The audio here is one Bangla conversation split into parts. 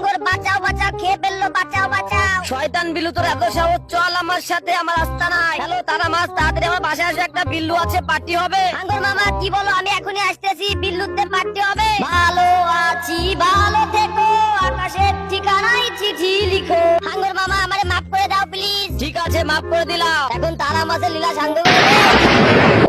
হাঙ্গর বাঁচাও বাঁচাও, খেয়ে ফেললো, বাঁচাও বাঁচাও। শয়তান বিল্লু, তোর এত সাহস, চল আমার সাথে, আমার রাস্তা নাই। হ্যালো তারা মাছ, তাড়াতাড়ি আমার বাসায় আসে, একটা বিল্লু আছে, পার্টি হবে। হাঙ্গর মামা কি বলো, আমি এখনই আসতেছি, বিল্লুতে পারতে হবে। ভালো আছি, ভালো থেকো, আকাশের ঠিকানায় চিঠি লিখো। হাঙ্গর মামা আমারে মাফ করে দাও প্লিজ। ঠিক আছে, মাফ করে দিলাম। এখন তারা মাছের লীলা সাঙ্গ করে দে।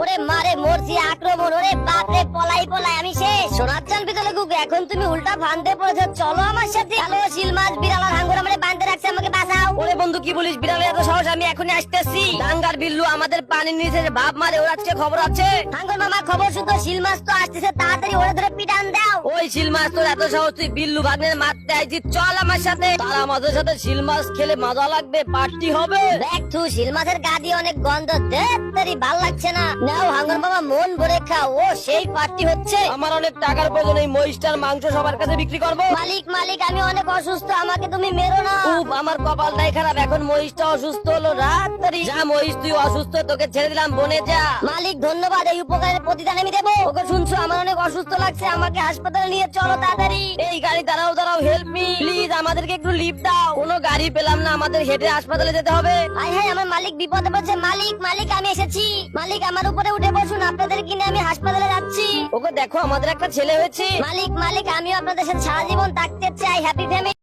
ওরে মারে মরছি, আক্রমণ, ওরে বাপরে, পলাই পলাই আমি শেষ। সোনার চান পিতলে গুগু, এখন তুমি উল্টা ফান্দে পড়েছো, চলো আমার সাথে। হ্যালো শিল মাছ, বিড়াল আর হাঙ্গর আমারে বাঁধতে রাখছে, আমাকে বাঁচাও। ওরে বন্ধু কি বলিস, বিড়ালের এত সাহস, আমি এখনই আসতেছি। ডাঙ্গার বিল্লু আমাদের পানির নিচে ভাব মারে, ওর আজকে খবর আছে। হাঙ্গর মামা খবর শুধু, শিল মাছ তো আসতেছে, তাড়াতাড়ি ওরে ধরে পিটান দাও। ওই শিল মাছ, তোর এত সাহস, তুই বিল্লু ভাগ্নের মারতে আইছি, চল আমার সাথে। তারা মাছের সাথে শিল মাছ খেলে মজা লাগবে, পার্টি হবে। দেখ তুই শিল মাছের গা দিয়ে অনেক গন্ধ, দেরি ভাল লাগছে না। নাও হাঙ্গর মামা, মন ভরে খাও, ও সেই পার্টি হচ্ছে। আমার অনেক টাকার প্রয়োজন, এই মহিষটার মাংস সবার কাছে বিক্রি করবো। মালিক মালিক, আমি অনেক অসুস্থ, আমাকে তুমি মেরো না। উফ, আমার কপালটাই খারাপ, এখন মহিষটা অসুস্থ হলো। রাত্রি যা মহিষ, তুই অসুস্থ, তোকে ছেড়ে দিলাম, বনে যা। মালিক ধন্যবাদ, এই উপকারের প্রতিদান আমি দেবো। ওকে শুনছো, আমার অনেক অসুস্থ লাগছে, আমাকে হাসপাতালে নিয়ে চলো তাড়াতাড়ি। এই গাড়ি দাঁড়াও দাঁড়াও, হেল্প মি প্লিজ, আমাদেরকে একটু লিফট দাও। কোনো গাড়ি পেলাম না, আমাদের হেঁটে হাসপাতালে যেতে হবে। হাই হাই, আমার মালিক বিপদে পড়ছে। মালিক মালিক, আমি এসেছি। মালিক আমার উপরে উঠে বসুন, আপনাদের কিনে আমি হাসপাতালে যাচ্ছি। ওকে দেখো, আমাদের একটা ছেলে হয়েছে। মালিক মালিক, আমিও আপনাদের সাথে সারা জীবন থাকতে চাই, হ্যাপি ফ্যামিলি।